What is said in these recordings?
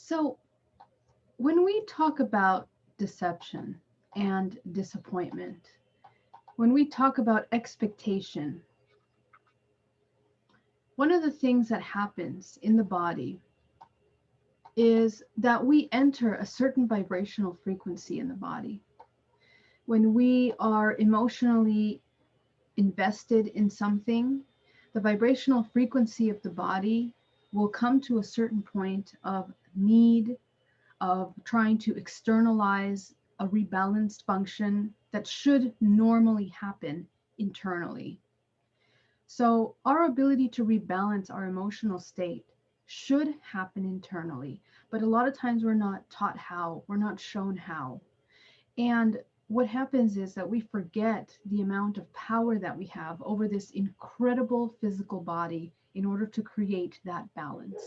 So when we talk about deception and disappointment, when we talk about expectation, one of the things that happens in the body is that we enter a certain vibrational frequency in the body. When we are emotionally invested in something, the vibrational frequency of the body will come to a certain point of need, of trying to externalize a rebalanced function that should normally happen internally. So our ability to rebalance our emotional state should happen internally, but a lot of times we're not taught how, we're not shown how. And what happens is that we forget the amount of power that we have over this incredible physical body in order to create that balance.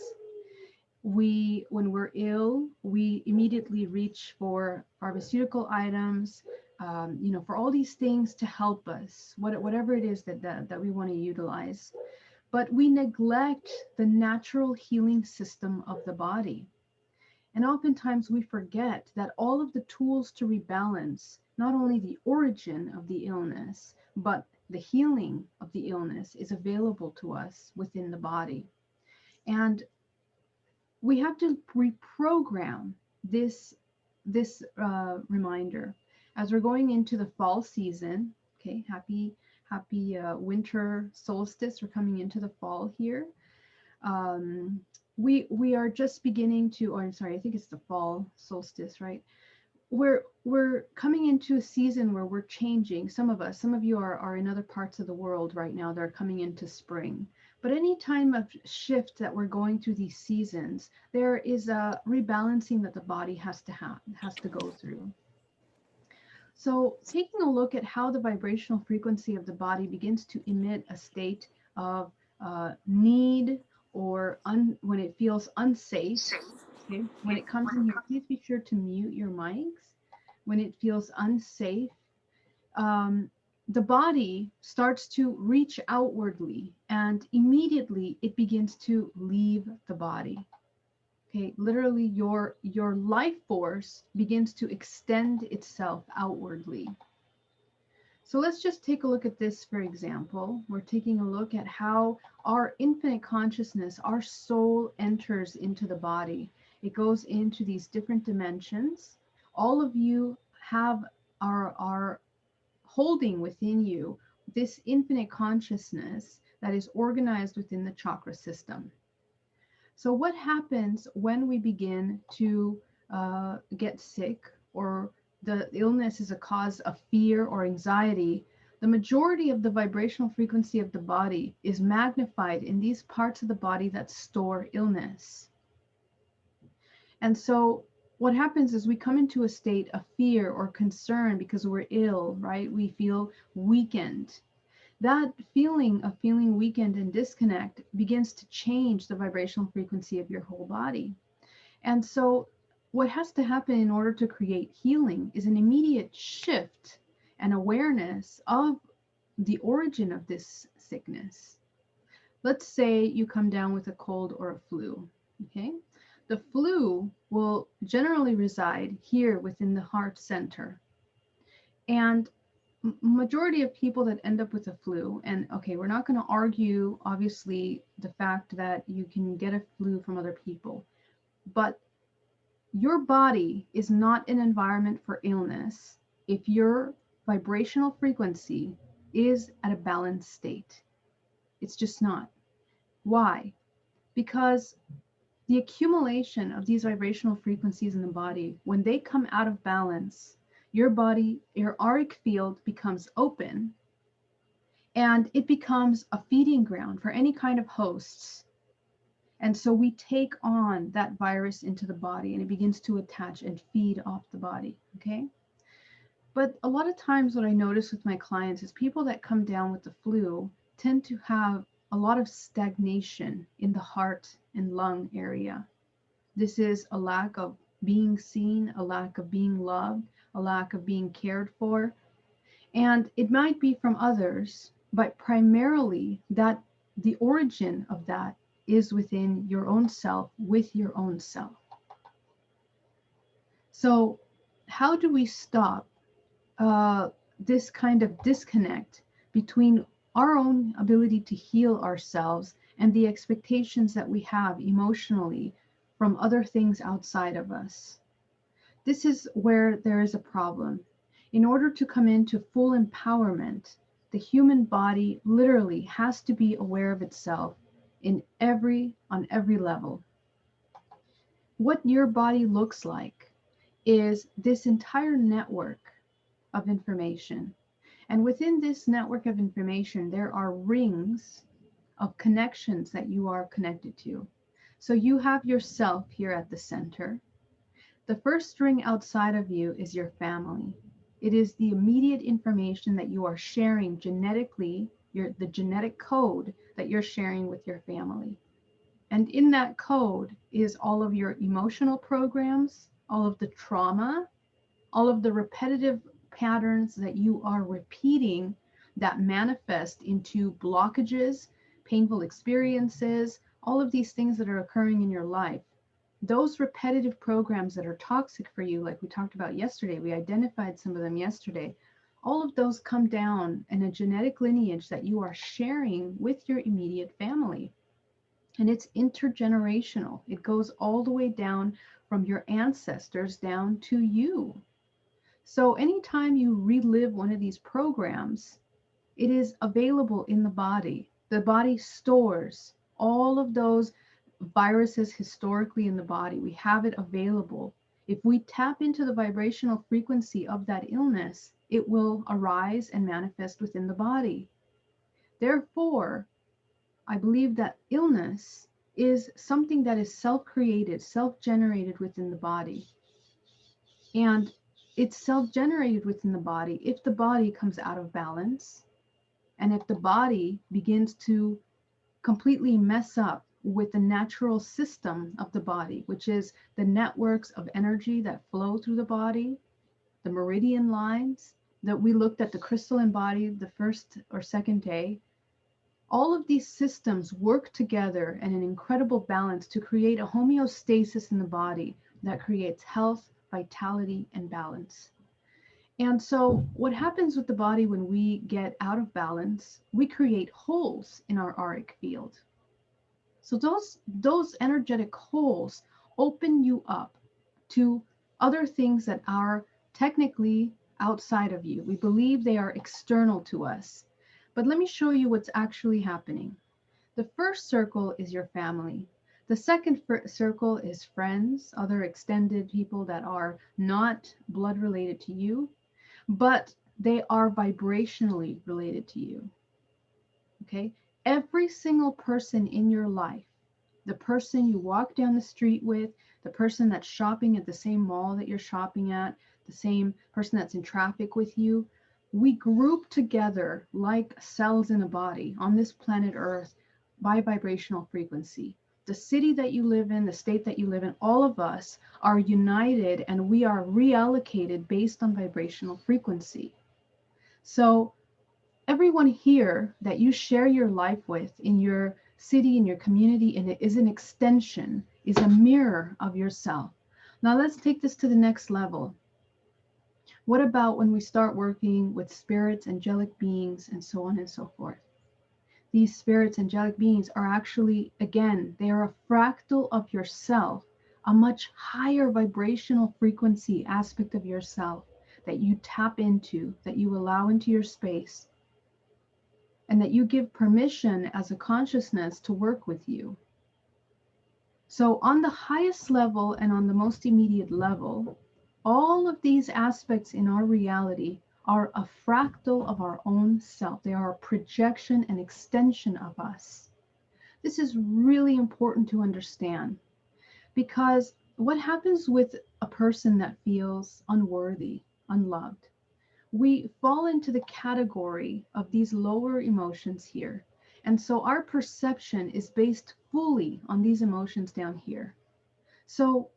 When we're ill, we immediately reach for pharmaceutical items, for all these things to help us, whatever it is that we want to utilize. But we neglect the natural healing system of the body. And oftentimes we forget that all of the tools to rebalance, not only the origin of the illness, but the healing of the illness is available to us within the body. And we have to reprogram this reminder as we're going into the fall season. Okay, happy winter solstice. We're coming into the fall here. We are just beginning to, or I'm sorry, I think it's the fall solstice, right? We're coming into a season where we're changing. Some of you are in other parts of the world right now. They're coming into spring. But any time of shift that we're going through these seasons, there is a rebalancing that the body has to go through. So taking a look at how the vibrational frequency of the body begins to emit a state of need, or when it feels unsafe. Okay, when it comes in here, please be sure to mute your mics. When it feels unsafe, the body starts to reach outwardly, and immediately it begins to leave the body. Okay, literally your life force begins to extend itself outwardly. So let's just take a look at this, for example. We're taking a look at how our infinite consciousness, our soul, enters into the body. It goes into these different dimensions. All of you are holding within you this infinite consciousness that is organized within the chakra system. So what happens when we begin to get sick, or the illness is a cause of fear or anxiety? The majority of the vibrational frequency of the body is magnified in these parts of the body that store illness. And so what happens is we come into a state of fear or concern because we're ill, right? We feel weakened. That feeling of feeling weakened and disconnect begins to change the vibrational frequency of your whole body. And so what has to happen in order to create healing is an immediate shift and awareness of the origin of this sickness. Let's say you come down with a cold or a flu, okay? The flu will generally reside here within the heart center. And majority of people that end up with a flu, and okay, we're not going to argue, obviously, the fact that you can get a flu from other people, but your body is not an environment for illness if your vibrational frequency is at a balanced state. It's just not. Why? Because the accumulation of these vibrational frequencies in the body, when they come out of balance, your body, your auric field becomes open, and it becomes a feeding ground for any kind of hosts. And so we take on that virus into the body, and it begins to attach and feed off the body, okay? But a lot of times what I notice with my clients is people that come down with the flu tend to have a lot of stagnation in the heart and lung area. This is a lack of being seen, a lack of being loved, a lack of being cared for. And it might be from others, but primarily that the origin of that is within your own self, with your own self. So how do we stop this kind of disconnect between our own ability to heal ourselves and the expectations that we have emotionally from other things outside of us? This is where there is a problem. In order to come into full empowerment, the human body literally has to be aware of itself on every level. What your body looks like is this entire network of information. And within this network of information, there are rings of connections that you are connected to. So you have yourself here at the center. The first ring outside of you is your family. It is the immediate information that you are sharing genetically, the genetic code that you're sharing with your family. And in that code is all of your emotional programs, all of the trauma, all of the repetitive patterns that you are repeating that manifest into blockages, painful experiences, all of these things that are occurring in your life. Those repetitive programs that are toxic for you, like we talked about yesterday, we identified some of them yesterday. All of those come down in a genetic lineage that you are sharing with your immediate family. And it's intergenerational. It goes all the way down from your ancestors down to you. So anytime you relive one of these programs, it is available in the body. The body stores all of those viruses historically in the body. We have it available. If we tap into the vibrational frequency of that illness, it will arise and manifest within the body. Therefore, I believe that illness is something that is self-created, self-generated within the body. And it's self-generated within the body if the body comes out of balance and if the body begins to completely mess up with the natural system of the body, which is the networks of energy that flow through the body, the meridian lines that we looked at, the crystal embodied the first or second day. All of these systems work together in an incredible balance to create a homeostasis in the body that creates health, vitality, and balance. And so what happens with the body when we get out of balance, we create holes in our auric field. So those energetic holes open you up to other things that are technically outside of you. We believe they are external to us. But let me show you what's actually happening. The first circle is your family. The second circle is friends, other extended people that are not blood related to you, but they are vibrationally related to you. Okay? Every single person in your life, the person you walk down the street with, the person that's shopping at the same mall that you're shopping at, the same person that's in traffic with you, we group together like cells in a body on this planet Earth by vibrational frequency. The city that you live in, the state that you live in, all of us are united and we are reallocated based on vibrational frequency. So everyone here that you share your life with in your city, in your community, and it is an extension, is a mirror of yourself. Now let's take this to the next level. What about when we start working with spirits, angelic beings, and so on and so forth? These spirits, angelic beings are actually, again, they are a fractal of yourself, a much higher vibrational frequency aspect of yourself that you tap into, that you allow into your space, and that you give permission as a consciousness to work with you. So on the highest level and on the most immediate level, all of these aspects in our reality are a fractal of our own self. They are a projection and extension of us. This is really important to understand, because what happens with a person that feels unworthy, unloved, we fall into the category of these lower emotions here. And so our perception is based fully on these emotions down here. So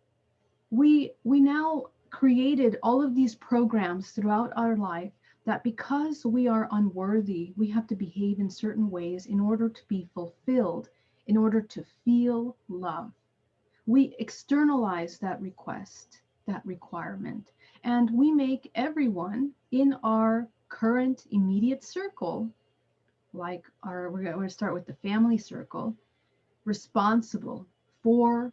we now created all of these programs throughout our life that because we are unworthy, we have to behave in certain ways in order to be fulfilled, in order to feel love. We externalize that request. that requirement. And we make everyone in our current immediate circle, like we're going to start with the family circle, responsible for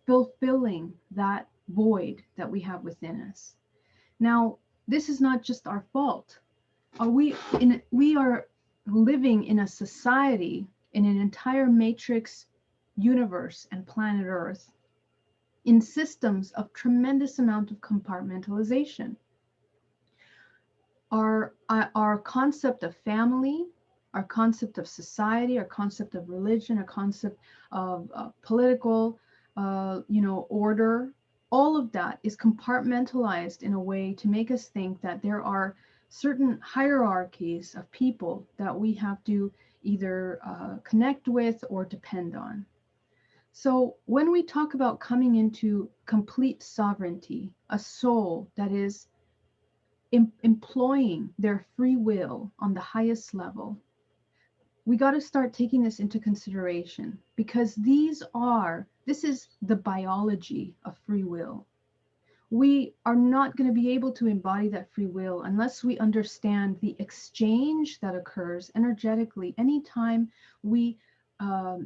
fulfilling that void that we have within us. Now, this is not just our fault. We are living in a society, in an entire matrix universe and planet Earth, in systems of tremendous amount of compartmentalization. Our concept of family, our concept of society, our concept of religion, our concept of political, order, all of that is compartmentalized in a way to make us think that there are certain hierarchies of people that we have to either connect with or depend on. So when we talk about coming into complete sovereignty, a soul that is employing their free will on the highest level, we got to start taking this into consideration, because this is the biology of free will. We are not going to be able to embody that free will unless we understand the exchange that occurs energetically anytime we are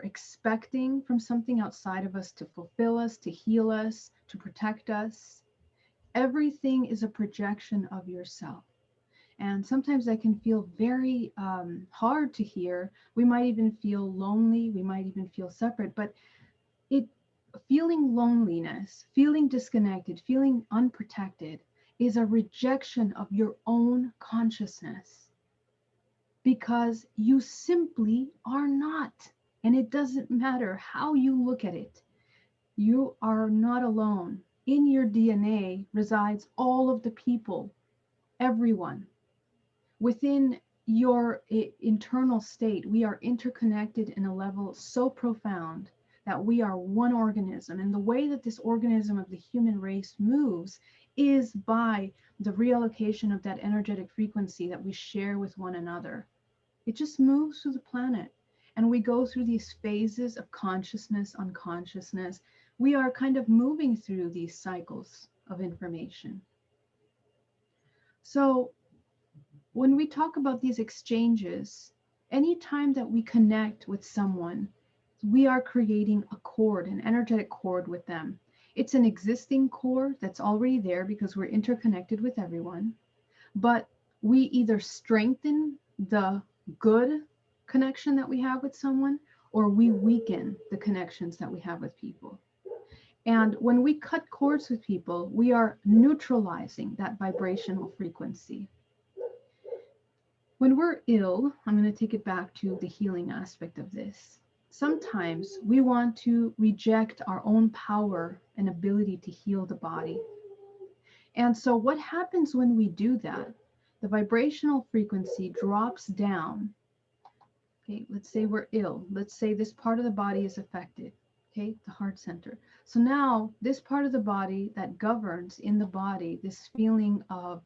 expecting from something outside of us to fulfill us, to heal us, to protect us. Everything is a projection of yourself. And sometimes that can feel very hard to hear. We might even feel lonely. We might even feel separate. But feeling loneliness, feeling disconnected, feeling unprotected is a rejection of your own consciousness, because you simply are not. And it doesn't matter how you look at it. You are not alone. In your DNA resides all of the people, everyone. Within your internal state, we are interconnected in a level so profound that we are one organism. And the way that this organism of the human race moves is by the reallocation of that energetic frequency that we share with one another. It just moves through the planet. And we go through these phases of consciousness, unconsciousness. We are kind of moving through these cycles of information. So when we talk about these exchanges, anytime that we connect with someone, we are creating a cord, an energetic cord with them. It's an existing cord that's already there because we're interconnected with everyone. But we either strengthen the good connection that we have with someone, or we weaken the connections that we have with people. And when we cut cords with people, we are neutralizing that vibrational frequency. When we're ill, I'm going to take it back to the healing aspect of this. Sometimes we want to reject our own power and ability to heal the body. And so what happens when we do that? The vibrational frequency drops down. Okay, let's say we're ill. Let's say this part of the body is affected. Okay, the heart center. So now this part of the body that governs in the body, this feeling of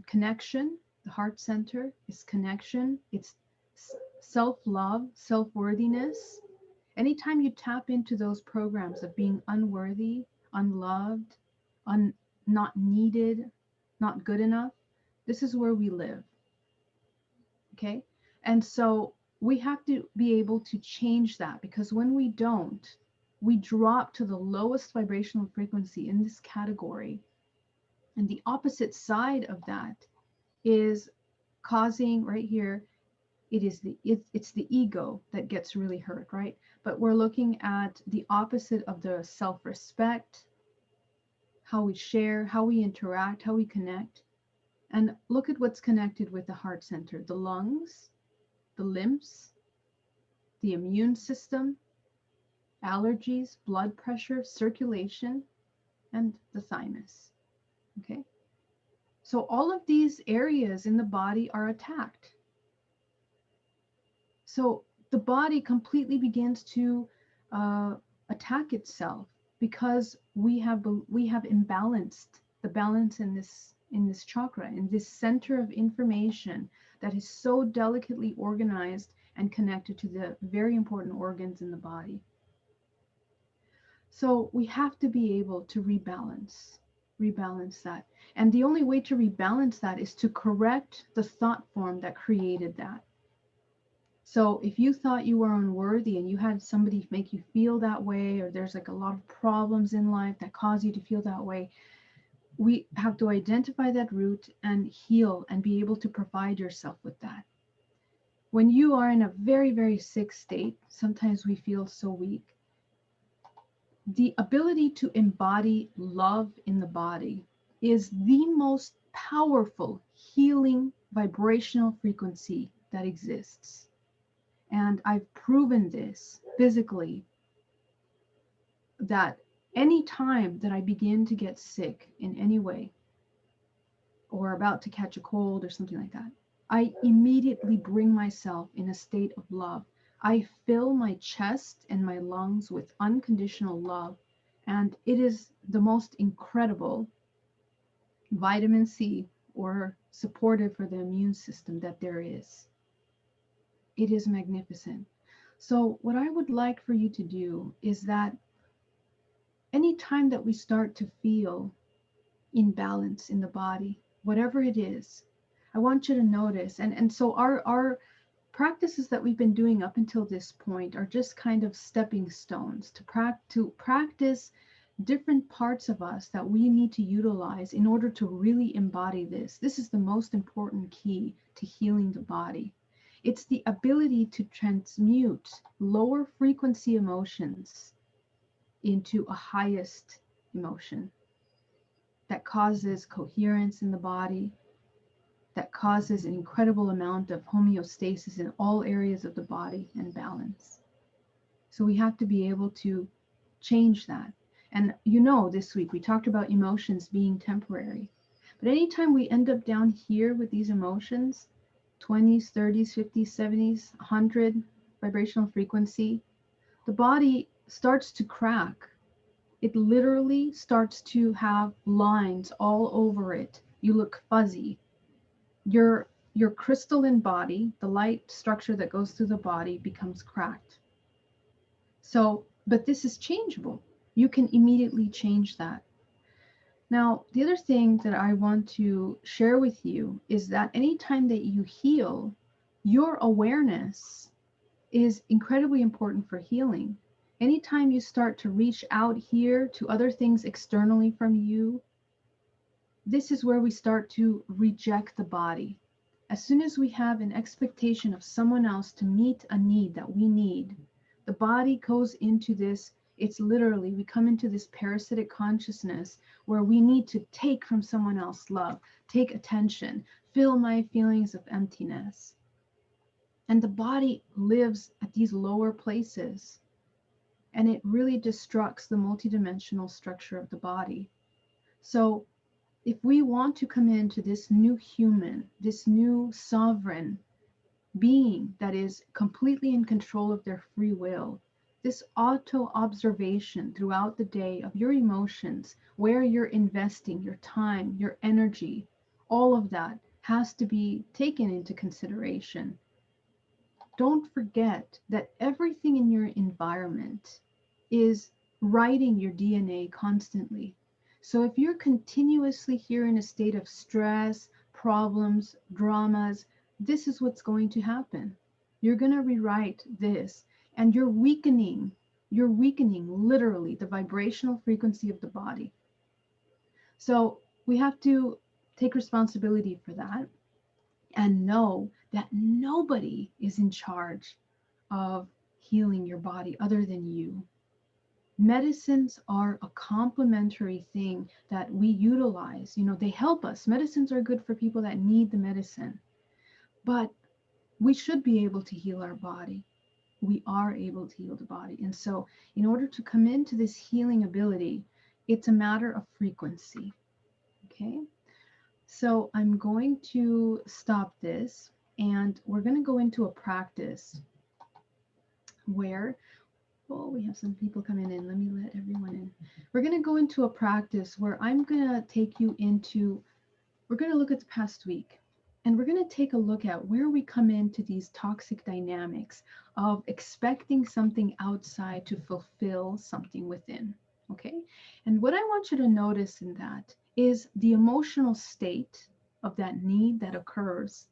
connection, the heart center is connection. It's self-love, self-worthiness. Anytime you tap into those programs of being unworthy, unloved, not needed, not good enough, this is where we live. Okay? And so we have to be able to change that, because when we don't, we drop to the lowest vibrational frequency in this category. And the opposite side of that is causing right here, it's the ego that gets really hurt, right? But we're looking at the opposite of the self-respect, how we share, how we interact, how we connect. And look at what's connected with the heart center: the lungs, the limbs, the immune system, allergies, blood pressure, circulation, and the thymus. Okay? So all of these areas in the body are attacked. So the body completely begins to attack itself, because we have imbalanced the balance in this chakra, in this center of information that is so delicately organized and connected to the very important organs in the body. So we have to be able to rebalance that. And the only way to rebalance that is to correct the thought form that created that. So if you thought you were unworthy and you had somebody make you feel that way, or there's like a lot of problems in life that cause you to feel that way, we have to identify that root and heal and be able to provide yourself with that. When you are in a very, very sick state, sometimes we feel so weak. The ability to embody love in the body is the most powerful healing vibrational frequency that exists. And I've proven this physically, that any time that I begin to get sick in any way, or about to catch a cold or something like that, I immediately bring myself in a state of love. I fill my chest and my lungs with unconditional love. And it is the most incredible vitamin C or supportive for the immune system that there is. It is magnificent. So, what I would like for you to do is that anytime that we start to feel imbalance in the body, whatever it is, I want you to notice. And so our practices that we've been doing up until this point are just kind of stepping stones to practice different parts of us that we need to utilize in order to really embody this. This is the most important key to healing the body. It's the ability to transmute lower frequency emotions into a highest emotion that causes coherence in the body, that causes an incredible amount of homeostasis in all areas of the body and balance. So we have to be able to change that. And this week we talked about emotions being temporary. But anytime we end up down here with these emotions, 20s, 30s, 50s, 70s, 100 vibrational frequency, the body starts to crack. It literally starts to have lines all over it. You look fuzzy. Your crystalline body, the light structure that goes through the body, becomes cracked. So, but this is changeable. You can immediately change that. Now, the other thing that I want to share with you is that anytime that you heal, your awareness is incredibly important for healing. Anytime you start to reach out here to other things externally from you, this is where we start to reject the body. As soon as we have an expectation of someone else to meet a need that we need, the body goes into this. It's literally, we come into this parasitic consciousness where we need to take from someone else love, take attention, fill my feelings of emptiness. And the body lives at these lower places, and it really destructs the multidimensional structure of the body. So if we want to come into this new human, this new sovereign being that is completely in control of their free will, this auto observation throughout the day of your emotions, where you're investing your time, your energy, all of that has to be taken into consideration. Don't forget that everything in your environment is writing your DNA constantly. So if you're continuously here in a state of stress, problems, dramas, this is what's going to happen. You're going to rewrite this, and you're weakening literally the vibrational frequency of the body. So we have to take responsibility for that and know that nobody is in charge of healing your body other than you. Medicines are a complementary thing that we utilize. They help us. Medicines are good for people that need the medicine, but we should be able to heal our body. We are able to heal the body. And so in order to come into this healing ability, it's a matter of frequency. Okay. So I'm going to stop this, and we're going to go into a practice where, well, we have some people coming in. Let me let everyone in. We're going to go into a practice where I'm going to take you into, we're going to look at the past week, and we're going to take a look at where we come into these toxic dynamics of expecting something outside to fulfill something within. Okay. And what I want you to notice in that is the emotional state of that need that occurs.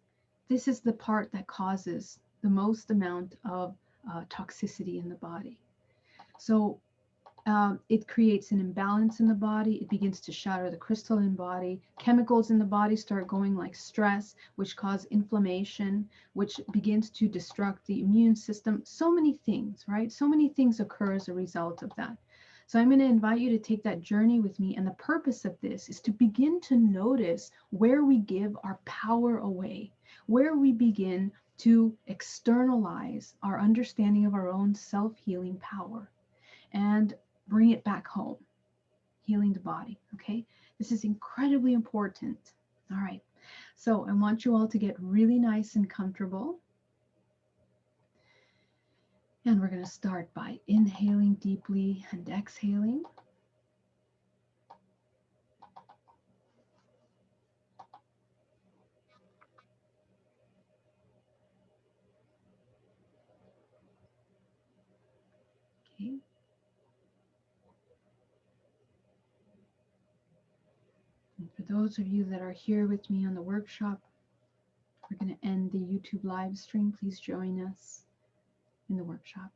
This is the part that causes the most amount of toxicity in the body. So it creates an imbalance in the body. It begins to shatter the crystalline body. Chemicals in the body start going like stress, which cause inflammation, which begins to destruct the immune system. So many things, right? So many things occur as a result of that. So I'm going to invite you to take that journey with me. And the purpose of this is to begin to notice where we give our power away, where we begin to externalize our understanding of our own self-healing power and bring it back home, healing the body. Okay, this is incredibly important. All right, so I want you all to get really nice and comfortable. And we're going to start by inhaling deeply and exhaling. Okay. And for those of you that are here with me on the workshop, we're going to end the YouTube live stream. Please join us in the workshop.